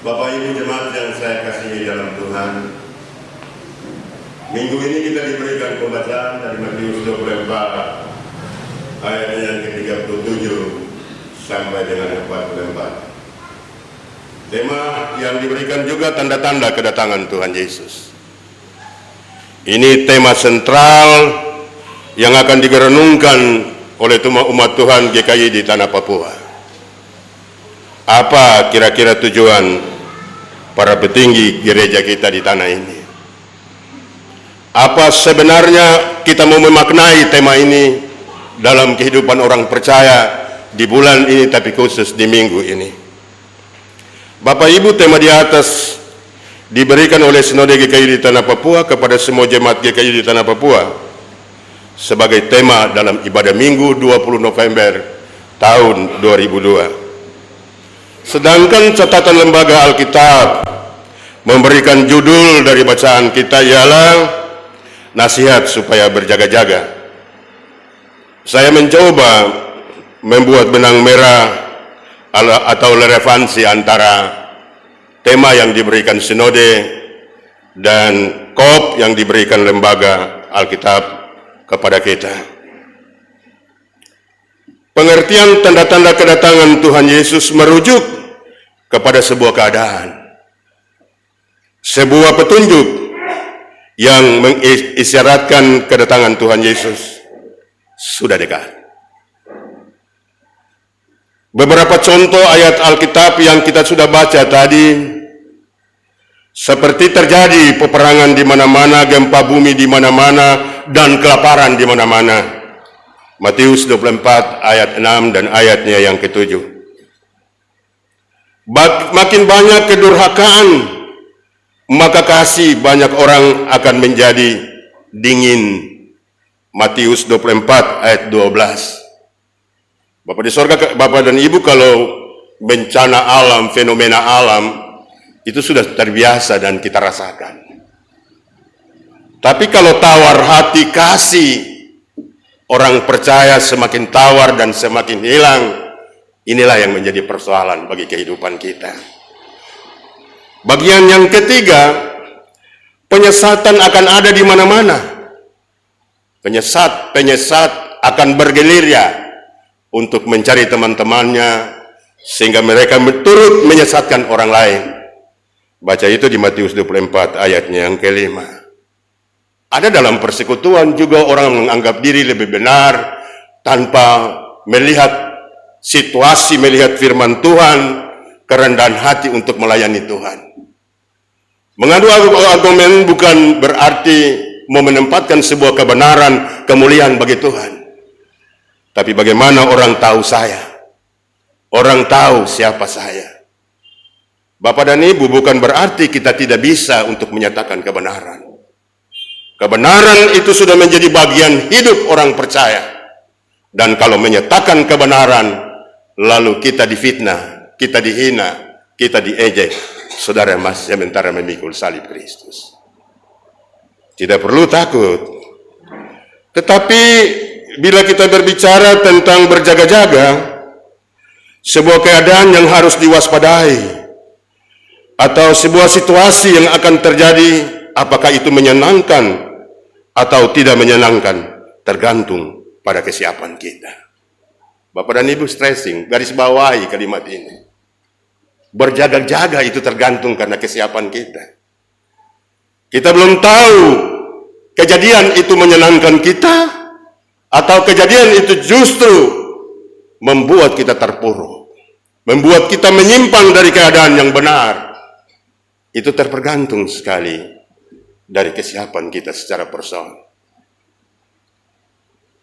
Bapak Ibu jemaat yang saya kasihi dalam Tuhan, minggu ini kita diberikan pembacaan dari Matius 24 ayat yang ke-37 sampai dengan 44. Tema yang diberikan juga tanda-tanda kedatangan Tuhan Yesus. Ini tema sentral yang akan direnungkan oleh umat Tuhan GKI di tanah Papua. Apa kira-kira tujuan para petinggi gereja kita di tanah ini? Apa sebenarnya kita mau memaknai tema ini dalam kehidupan orang percaya di bulan ini, tapi khusus di minggu ini? Bapak Ibu, tema di atas diberikan oleh Sinode GKI di tanah Papua kepada semua jemaat GKI di tanah Papua sebagai tema dalam ibadah minggu 20 November tahun 2002. Sedangkan catatan lembaga Alkitab memberikan judul dari bacaan kita ialah nasihat supaya berjaga-jaga. Saya mencoba membuat benang merah atau relevansi antara tema yang diberikan Sinode dan KOP yang diberikan lembaga Alkitab kepada kita. Pengertian tanda-tanda kedatangan Tuhan Yesus merujuk kepada sebuah keadaan, sebuah petunjuk yang mengisyaratkan kedatangan Tuhan Yesus sudah dekat. Beberapa contoh ayat Alkitab yang kita sudah baca tadi, seperti terjadi peperangan di mana-mana, gempa bumi di mana-mana, dan kelaparan di mana-mana. Matius 24 ayat 6 dan ayatnya yang ke-7. Makin banyak kedurhakaan, maka kasih banyak orang akan menjadi dingin. Matius 24 ayat 12. Bapak di sorga, Bapak dan Ibu, kalau bencana alam, fenomena alam, itu sudah terbiasa dan kita rasakan. Tapi kalau tawar hati kasih orang percaya semakin tawar dan semakin hilang, inilah yang menjadi persoalan bagi kehidupan kita. Bagian yang ketiga, penyesatan akan ada di mana-mana. Penyesat akan bergelirya untuk mencari teman-temannya, sehingga mereka turut menyesatkan orang lain. Baca itu di Matius 24 ayatnya yang ke-5. Ada dalam persekutuan juga orang menganggap diri lebih benar tanpa melihat situasi, melihat firman Tuhan, kerendahan hati untuk melayani Tuhan. Mengadu argumen bukan berarti mau menempatkan sebuah kebenaran, kemuliaan bagi Tuhan. Tapi bagaimana orang tahu saya? Orang tahu siapa saya. Bapak dan Ibu, bukan berarti kita tidak bisa untuk menyatakan kebenaran. Kebenaran itu sudah menjadi bagian hidup orang percaya. Dan kalau menyatakan kebenaran, lalu kita difitnah, kita dihina, kita diejek, saudara masih sementara memikul salib Kristus. Tidak perlu takut. Tetapi bila kita berbicara tentang berjaga-jaga, sebuah keadaan yang harus diwaspadai, atau sebuah situasi yang akan terjadi, apakah itu menyenangkan atau tidak menyenangkan, tergantung pada kesiapan kita. Bapak dan Ibu stressing, garis bawahi kalimat ini. Berjaga-jaga itu tergantung karena kesiapan kita. Kita belum tahu kejadian itu menyenangkan kita, atau kejadian itu justru membuat kita terpuruk, membuat kita menyimpang dari keadaan yang benar. Itu tergantung sekali dari kesiapan kita secara personal.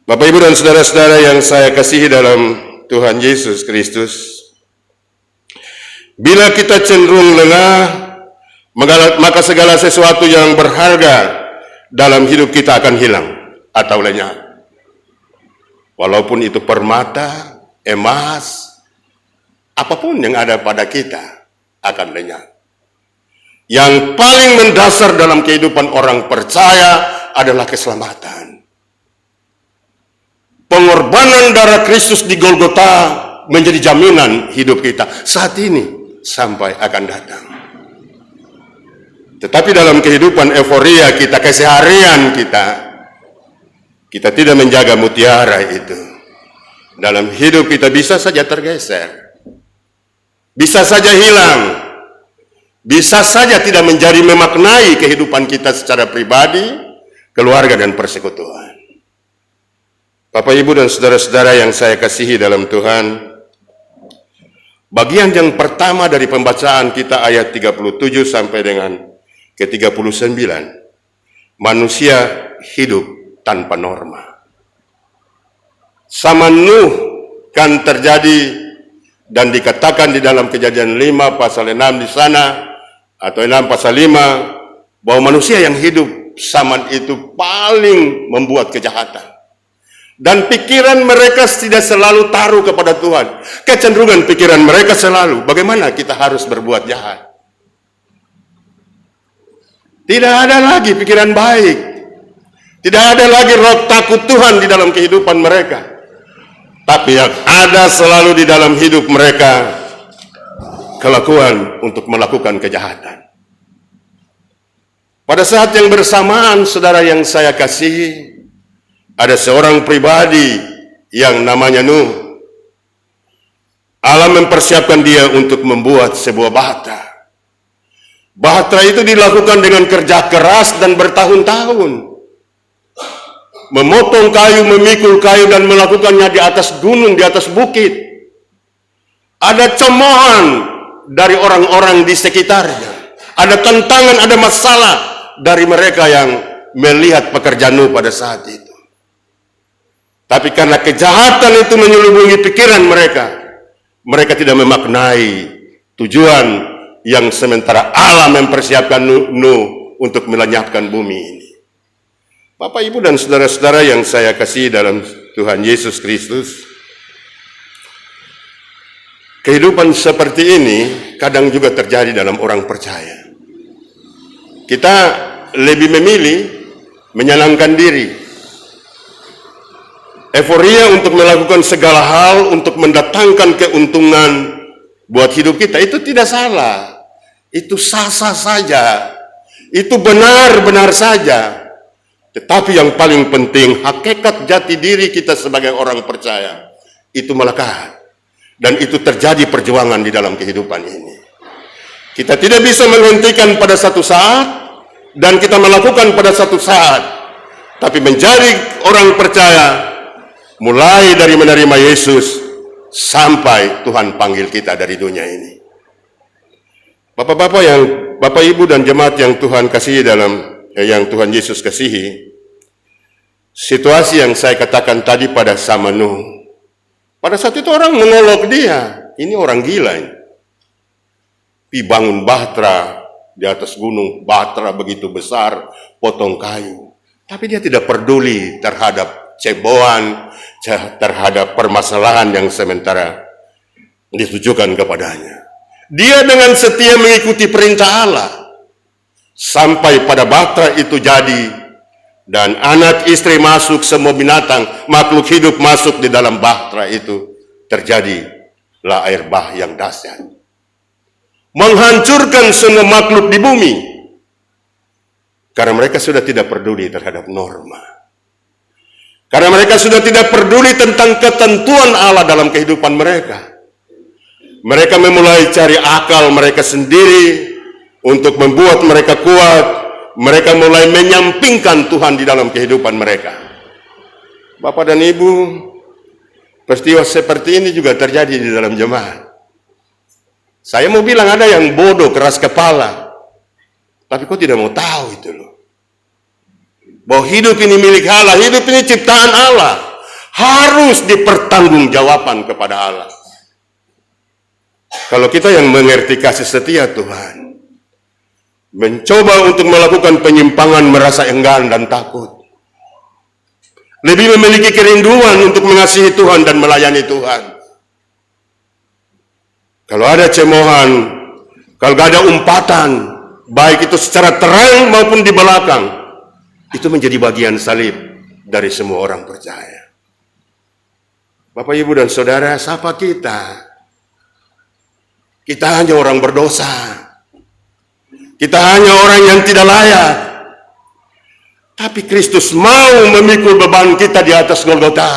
Bapak, Ibu, dan saudara-saudara yang saya kasihi dalam Tuhan Yesus Kristus, bila kita cenderung lengah, maka segala sesuatu yang berharga dalam hidup kita akan hilang atau lenyap. Walaupun itu permata, emas, apapun yang ada pada kita akan lenyap. Yang paling mendasar dalam kehidupan orang percaya adalah keselamatan. Pengorbanan darah Kristus di Golgota menjadi jaminan hidup kita saat ini, sampai akan datang. Tetapi dalam kehidupan euforia kita, keseharian kita tidak menjaga mutiara itu. Dalam hidup kita bisa saja tergeser, bisa saja hilang, bisa saja tidak menjadi memaknai kehidupan kita secara pribadi, keluarga, dan persekutuan. Bapak, Ibu, dan saudara-saudara yang saya kasihi dalam Tuhan, bagian yang pertama dari pembacaan kita ayat 37 sampai dengan ke-39, manusia hidup tanpa norma. Sama Nuh kan terjadi dan dikatakan di dalam Kejadian 5 pasal 6 di sana, atau 6 pasal 5, bahwa manusia yang hidup zaman itu paling membuat kejahatan. Dan pikiran mereka tidak selalu taruh kepada Tuhan. Kecenderungan pikiran mereka selalu, bagaimana kita harus berbuat jahat. Tidak ada lagi pikiran baik. Tidak ada lagi roh takut Tuhan di dalam kehidupan mereka. Tapi yang ada selalu di dalam hidup mereka, kelakuan untuk melakukan kejahatan. Pada saat yang bersamaan, saudara yang saya kasihi, ada seorang pribadi yang namanya Nuh. Allah mempersiapkan dia untuk membuat sebuah bahtera. Bahtera itu dilakukan dengan kerja keras dan bertahun-tahun. Memotong kayu, memikul kayu, dan melakukannya di atas gunung, di atas bukit. Ada cemoohan dari orang-orang di sekitarnya. Ada tantangan, ada masalah dari mereka yang melihat pekerjaan Nuh pada saat itu. Tapi karena kejahatan itu menyelubungi pikiran mereka, mereka tidak memaknai tujuan yang sementara Allah mempersiapkan Nuh untuk melenyapkan bumi ini. Bapak, Ibu, dan saudara-saudara yang saya kasih dalam Tuhan Yesus Kristus, kehidupan seperti ini kadang juga terjadi dalam orang percaya. Kita lebih memilih menyenangkan diri, euforia untuk melakukan segala hal untuk mendatangkan keuntungan buat hidup kita. Itu tidak salah, itu sah-sah saja, itu benar-benar saja. Tetapi yang paling penting, hakikat jati diri kita sebagai orang percaya itu melekat, dan itu terjadi perjuangan di dalam kehidupan ini. Kita tidak bisa menghentikan pada satu saat dan kita melakukan pada satu saat, tapi menjadi orang percaya mulai dari menerima Yesus sampai Tuhan panggil kita dari dunia ini. Bapak, Ibu, dan jemaat yang Tuhan kasihi yang Tuhan Yesus kasihi, situasi yang saya katakan tadi pada zaman Nuh, pada saat itu orang mengolok dia, ini orang gila ini. Bangun bahtera di atas gunung, bahtera begitu besar, potong kayu. Tapi dia tidak peduli terhadap cebohan, terhadap permasalahan yang sementara ditujukan kepadanya. Dia dengan setia mengikuti perintah Allah sampai pada bahtera itu jadi, dan anak istri masuk, semua binatang, makhluk hidup masuk di dalam bahtera itu. Terjadilah air bah yang dahsyat, menghancurkan semua makhluk di bumi, karena mereka sudah tidak peduli terhadap norma. Karena mereka sudah tidak peduli tentang ketentuan Allah dalam kehidupan mereka. Mereka memulai cari akal mereka sendiri untuk membuat mereka kuat. Mereka mulai menyampingkan Tuhan di dalam kehidupan mereka. Bapak dan Ibu, peristiwa seperti ini juga terjadi di dalam jemaat. Saya mau bilang ada yang bodoh, keras kepala, tapi kok tidak mau tahu itu loh, bahwa hidup ini milik Allah, hidup ini ciptaan Allah, harus dipertanggungjawabkan kepada Allah. Kalau kita yang mengerti kasih setia Tuhan, mencoba untuk melakukan penyimpangan, merasa enggan dan takut, lebih memiliki kerinduan untuk mengasihi Tuhan dan melayani Tuhan. Kalau ada cemoohan, kalau ada umpatan, baik itu secara terang maupun di belakang, itu menjadi bagian salib dari semua orang percaya. Bapak, Ibu, dan Saudara, siapa kita? Kita hanya orang berdosa. Kita hanya orang yang tidak layak. Tapi Kristus mau memikul beban kita di atas Golgota,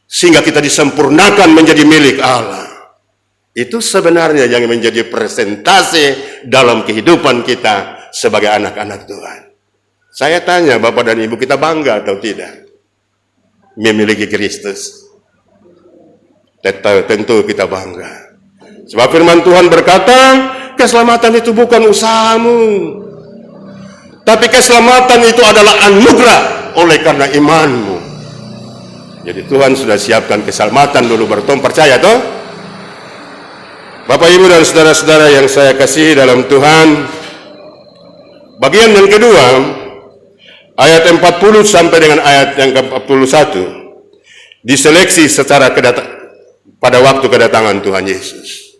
sehingga kita disempurnakan menjadi milik Allah. Itu sebenarnya yang menjadi presentasi dalam kehidupan kita sebagai anak-anak Tuhan. Saya tanya Bapak dan Ibu, kita bangga atau tidak memiliki Kristus? Tentu kita bangga. Sebab firman Tuhan berkata, keselamatan itu bukan usahamu, tapi keselamatan itu adalah anugerah oleh karena imanmu. Jadi Tuhan sudah siapkan keselamatan dulu bertom, percaya toh? Bapak, Ibu, dan saudara-saudara yang saya kasihi dalam Tuhan, bagian yang kedua, ayat 40 sampai dengan ayat yang ke-41, diseleksi secara pada waktu kedatangan Tuhan Yesus.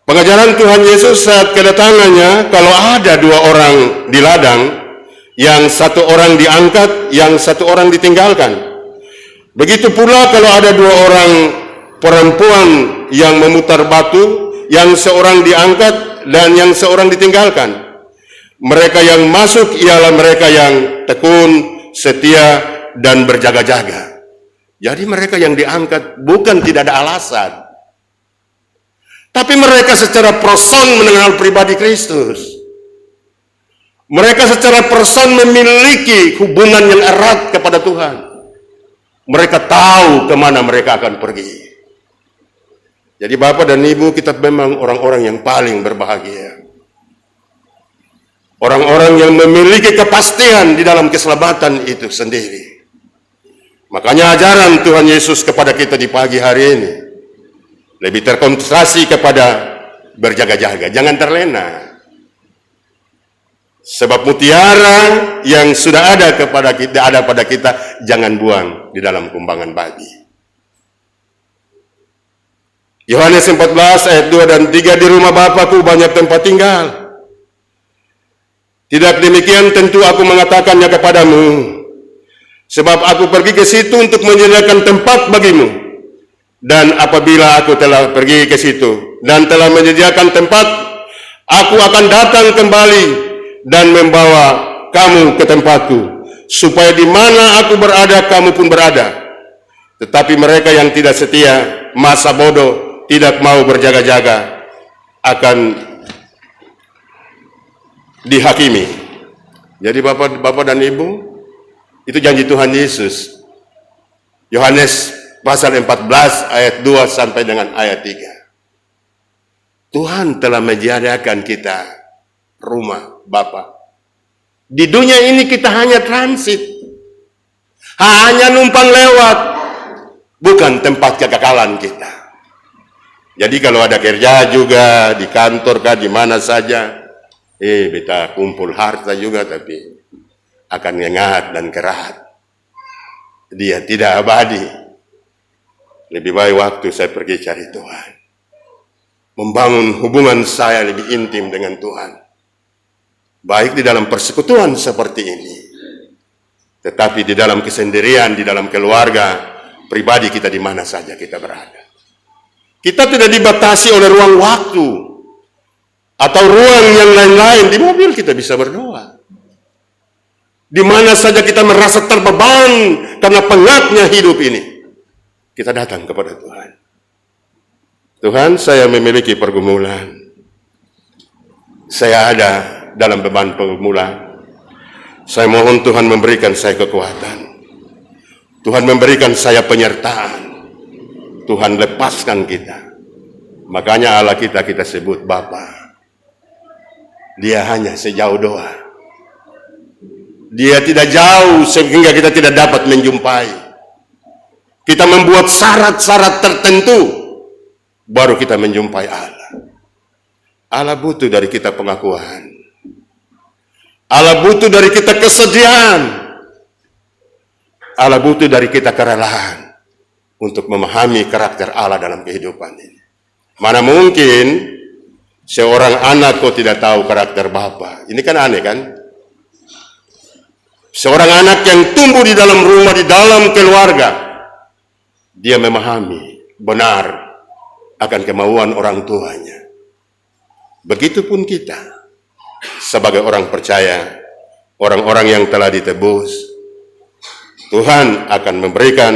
Pengajaran Tuhan Yesus saat kedatangannya, kalau ada dua orang di ladang, yang satu orang diangkat, yang satu orang ditinggalkan. Begitu pula kalau ada dua orang perempuan yang memutar batu, yang seorang diangkat dan yang seorang ditinggalkan. Mereka yang masuk ialah mereka yang tekun, setia, dan berjaga-jaga. Jadi mereka yang diangkat bukan tidak ada alasan, tapi mereka secara person mengenal pribadi Kristus. Mereka secara person memiliki hubungan yang erat kepada Tuhan. Mereka tahu kemana mereka akan pergi. Jadi Bapak dan Ibu, kita memang orang-orang yang paling berbahagia. Orang-orang yang memiliki kepastian di dalam keselamatan itu sendiri. Makanya ajaran Tuhan Yesus kepada kita di pagi hari ini lebih terkonsentrasi kepada berjaga-jaga, jangan terlena. Sebab mutiara yang sudah ada pada kita, jangan buang di dalam kumbangan babi. Yohanes 14 ayat 2 dan 3, di rumah Bapakku banyak tempat tinggal. Tidak demikian tentu aku mengatakannya kepadamu, sebab aku pergi ke situ untuk menyediakan tempat bagimu. Dan apabila aku telah pergi ke situ dan telah menyediakan tempat, aku akan datang kembali dan membawa kamu ke tempatku, supaya di mana aku berada, kamu pun berada. Tetapi mereka yang tidak setia, masa bodoh, tidak mau berjaga-jaga, akan dihakimi. Jadi Bapak dan Ibu, itu janji Tuhan Yesus. Yohanes pasal 14 ayat 2 sampai dengan ayat 3. Tuhan telah menyediakan kita rumah Bapa. Di dunia ini kita hanya transit, hanya numpang lewat, bukan tempat kekekalan kita. Jadi kalau ada kerja juga di kantor kah, di mana saja, kita kumpul harta juga, tapi akan ngengat dan kerat. Dia tidak abadi. Lebih baik waktu saya pergi cari Tuhan, membangun hubungan saya lebih intim dengan Tuhan, baik di dalam persekutuan seperti ini, tetapi di dalam kesendirian, di dalam keluarga, pribadi kita, di mana saja kita berada. Kita tidak dibatasi oleh ruang waktu atau ruang yang lain-lain. Di mobil kita bisa berdoa. Di mana saja kita merasa terbeban karena penatnya hidup ini, kita datang kepada Tuhan. Tuhan, saya memiliki pergumulan. Saya ada dalam beban pergumulan. Saya mohon Tuhan memberikan saya kekuatan. Tuhan memberikan saya penyertaan. Tuhan lepaskan kita. Makanya Allah kita sebut Bapa. Dia hanya sejauh doa. Dia tidak jauh sehingga kita tidak dapat menjumpai. Kita membuat syarat-syarat tertentu, baru kita menjumpai Allah. Allah butuh dari kita pengakuan. Allah butuh dari kita kesediaan. Allah butuh dari kita kerelaan untuk memahami karakter Allah dalam kehidupan ini. Mana mungkin seorang anak kok tidak tahu karakter Bapa? Ini kan aneh kan? Seorang anak yang tumbuh di dalam rumah, di dalam keluarga, dia memahami benar akan kemauan orang tuanya. Begitupun kita, sebagai orang percaya, orang-orang yang telah ditebus, Tuhan akan memberikan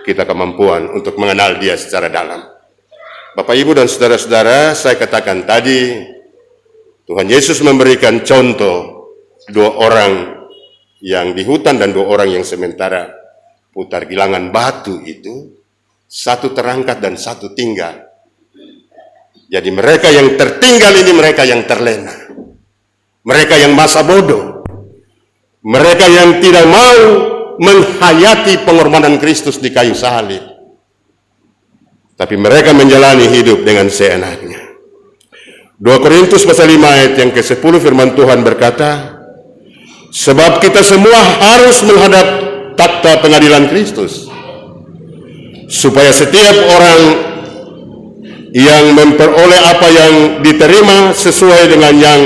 kita kemampuan untuk mengenal Dia secara dalam. Bapak, Ibu, dan saudara-saudara, saya katakan tadi, Tuhan Yesus memberikan contoh 2 orang yang di hutan dan 2 orang yang sementara putar gilangan batu itu, 1 terangkat dan 1 tinggal. Jadi mereka yang tertinggal ini mereka yang terlena, mereka yang masa bodoh, mereka yang tidak mau menghayati pengorbanan Kristus di kayu salib, tapi mereka menjalani hidup dengan seenaknya. 2 Korintus pasal 5 ayat yang ke-10 firman Tuhan berkata, sebab kita semua harus menghadap takhta pengadilan Kristus, supaya setiap orang yang memperoleh apa yang diterima sesuai dengan yang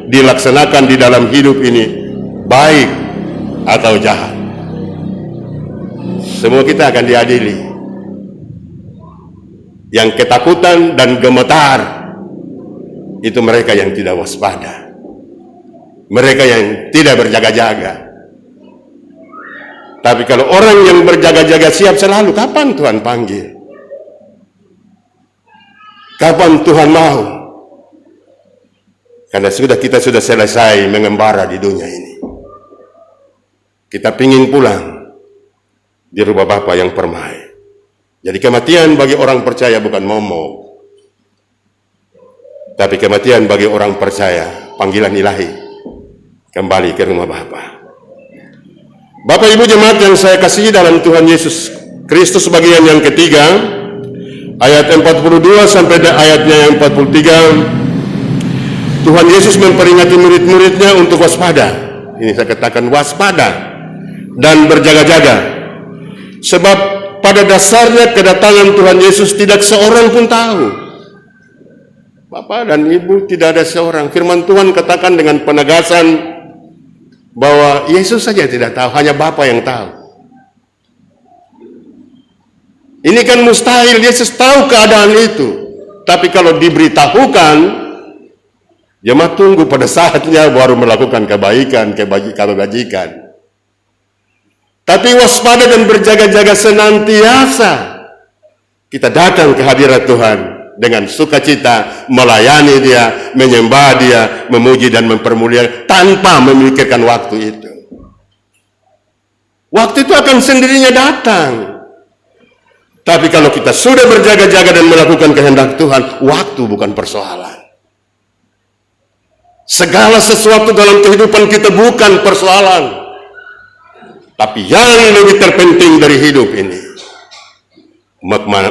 dilaksanakan di dalam hidup ini, baik atau jahat. Semua kita akan diadili. Yang ketakutan dan gemetar itu mereka yang tidak waspada, mereka yang tidak berjaga-jaga. Tapi kalau orang yang berjaga-jaga siap selalu, kapan Tuhan panggil? Kapan Tuhan mau? Karena kita sudah selesai mengembara di dunia ini. Kita pingin pulang di rumah Bapa yang permai. Jadi kematian bagi orang percaya bukan momok, tapi kematian bagi orang percaya panggilan ilahi, kembali ke rumah Bapa. Bapak, Ibu, jemaat yang saya kasihi dalam Tuhan Yesus Kristus, bagian yang ketiga, ayat 42 sampai ayatnya yang 43, Tuhan Yesus memperingati murid-muridnya untuk waspada. Ini saya katakan waspada dan berjaga-jaga. Sebab pada dasarnya kedatangan Tuhan Yesus tidak seorang pun tahu. Bapak dan Ibu, tidak ada seorang. Firman Tuhan katakan dengan penegasan bahwa Yesus saja tidak tahu, hanya Bapa yang tahu. Ini kan mustahil Yesus tahu keadaan itu. Tapi kalau diberitahukan, jemaat tunggu pada saatnya baru melakukan kebajikan. Tapi waspada dan berjaga-jaga senantiasa. Kita datang ke hadirat Tuhan dengan sukacita, melayani Dia, menyembah Dia, memuji dan mempermuliakan tanpa memikirkan waktu itu. Waktu itu akan sendirinya datang. Tapi kalau kita sudah berjaga-jaga dan melakukan kehendak Tuhan, waktu bukan persoalan. Segala sesuatu dalam kehidupan kita bukan persoalan. Tapi yang lebih terpenting dari hidup ini,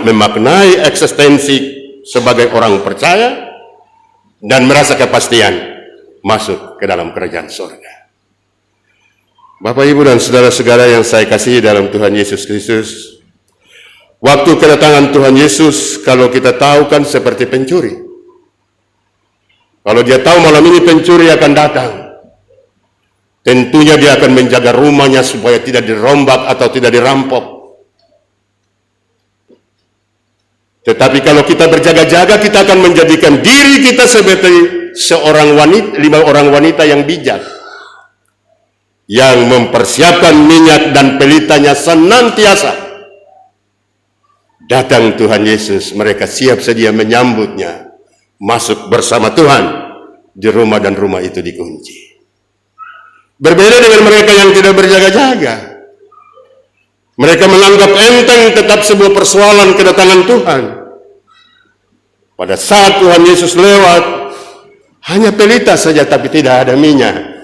memaknai eksistensi sebagai orang percaya dan merasa kepastian masuk ke dalam kerajaan surga. Bapak, Ibu, dan saudara-saudara yang saya kasihi dalam Tuhan Yesus Kristus, waktu kedatangan Tuhan Yesus, kalau kita tahu kan seperti pencuri. Kalau dia tahu malam ini pencuri akan datang, tentunya dia akan menjaga rumahnya supaya tidak dirombak atau tidak dirampok. Tetapi kalau kita berjaga-jaga, kita akan menjadikan diri kita seperti 5 orang wanita yang bijak, yang mempersiapkan minyak dan pelitanya senantiasa. Datang Tuhan Yesus, mereka siap sedia menyambutnya, masuk bersama Tuhan di rumah dan rumah itu dikunci. Berbeda dengan mereka yang tidak berjaga-jaga. Mereka menganggap enteng tetap sebuah persoalan kedatangan Tuhan. Pada saat Tuhan Yesus lewat, hanya pelita saja tapi tidak ada minyak.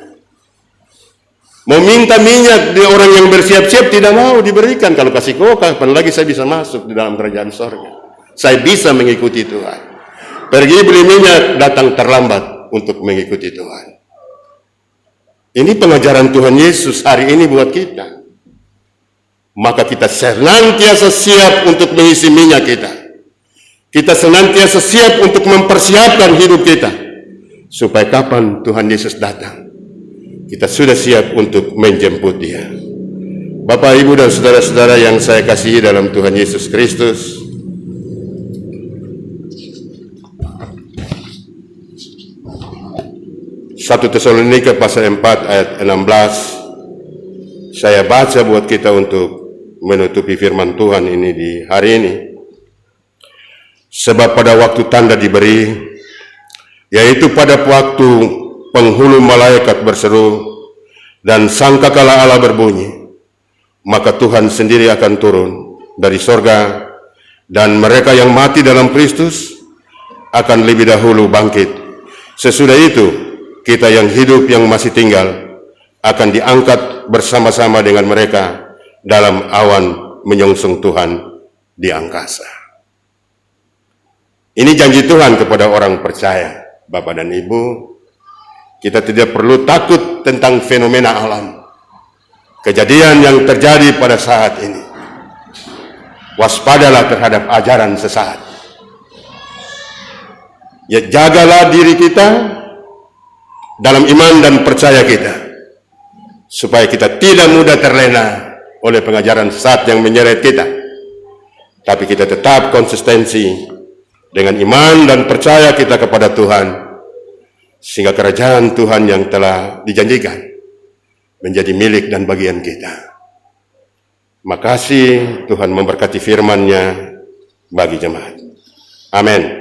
Mau minta minyak di orang yang bersiap-siap tidak mau diberikan. Kalau kasih kau, kapan lagi saya bisa masuk di dalam kerajaan surga? Saya bisa mengikuti Tuhan. Pergi beli minyak, datang terlambat untuk mengikuti Tuhan. Ini pengajaran Tuhan Yesus hari ini buat kita. Maka kita senantiasa siap untuk mengisi minyak kita. Kita senantiasa siap untuk mempersiapkan hidup kita. Supaya kapan Tuhan Yesus datang, kita sudah siap untuk menjemput Dia. Bapak, Ibu, dan saudara-saudara yang saya kasihi dalam Tuhan Yesus Kristus, 1 Tesalonika pasal 4 ayat 16. Saya baca buat kita untuk menutupi firman Tuhan ini di hari ini. Sebab pada waktu tanda diberi, yaitu pada waktu penghulu malaikat berseru dan sangkakala Allah berbunyi, maka Tuhan sendiri akan turun dari sorga, dan mereka yang mati dalam Kristus akan lebih dahulu bangkit. Sesudah itu, kita yang hidup yang masih tinggal akan diangkat bersama-sama dengan mereka dalam awan menyongsong Tuhan di angkasa. Ini janji Tuhan kepada orang percaya, Bapak dan Ibu. Kita tidak perlu takut tentang fenomena alam, kejadian yang terjadi pada saat ini. Waspadalah terhadap ajaran sesat. Ya, jagalah diri kita dalam iman dan percaya kita, supaya kita tidak mudah terlena oleh pengajaran sesat yang menyeret kita, tapi kita tetap konsistensi dengan iman dan percaya kita kepada Tuhan, sehingga kerajaan Tuhan yang telah dijanjikan menjadi milik dan bagian kita. Makasih Tuhan memberkati firman-Nya bagi jemaat. Amin.